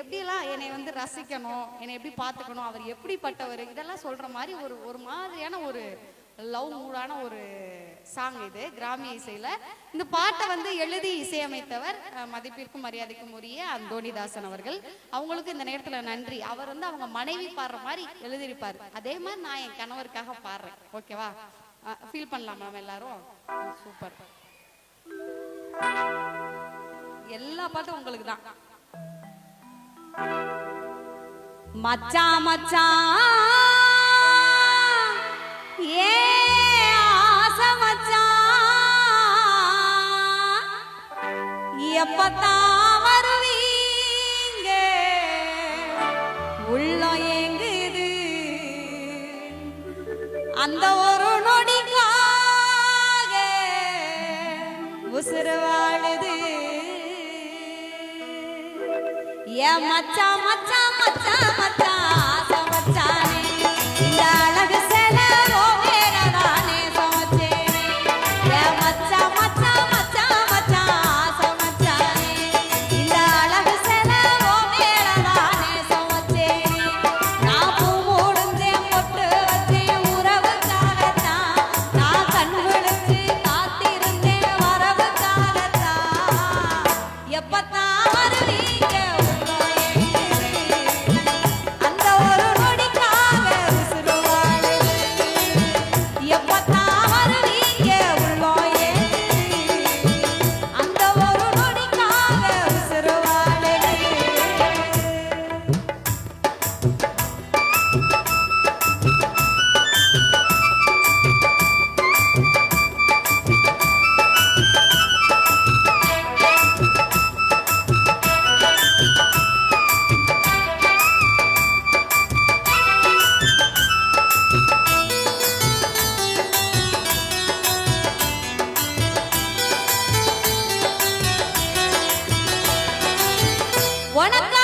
எப்படியெல்லாம் என்னை வந்து ரசிக்கணும், என்னை எப்படி பார்த்துக்கணும், அவர் எப்படிப்பட்டவர், இதெல்லாம் சொல்ற மாதிரி ஒரு ஒரு மாதிரியான ஒரு லவ் மூடான ஒரு சாங் இது கிராமிய இசையில. இந்த பாட்டை வந்து எழுதி இசையமைத்தவர் மதிப்பிற்கும் மரியாதைக்கும் உரிய அந்தோணிதாசன் அவர்கள். அவங்களுக்கு இந்த நேரத்துல நன்றி. அவர் வந்து அவங்க மனைவி பாடுற மாதிரி எழுதியிருப்பார். அதே மாதிரி நான் என் கணவருக்காக பாடுறேன். ஓகேவா? ஃபீல் பண்ணலாம் மேம் எல்லாரும். சூப்பர். எல்லா பாட்டும் உங்களுக்கு தான். மச்சான் மச்சான் ஏ ஆசை மச்சான், எப்பத்தான் வருவீங்க உள்ள ஏங்குது அந்த ஒரு நொடிக்காக உசுறு வாழுது. ஏன் மச்சான் மச்சான் மச்சான் மச்சான் ஆசை மச்சானே, இந்த அழகு செலவோ வேறதானே சமைச்சேனே. ஏன் மச்சான் மச்சான் மச்சான் மச்சான் ஆசை மச்சானே, இந்த அழகு செலவோ வேறதானே சமைச்சேனே. நான் பூ மூடுந்தேன் பொட்டு வச்சேன் உறவுக்காகத்தான், நான் கண் விழிச்சு காத்திருந்தேன் வரவுக்காகத்தான். எப்பத்தான் வருவீங்க உனக்கு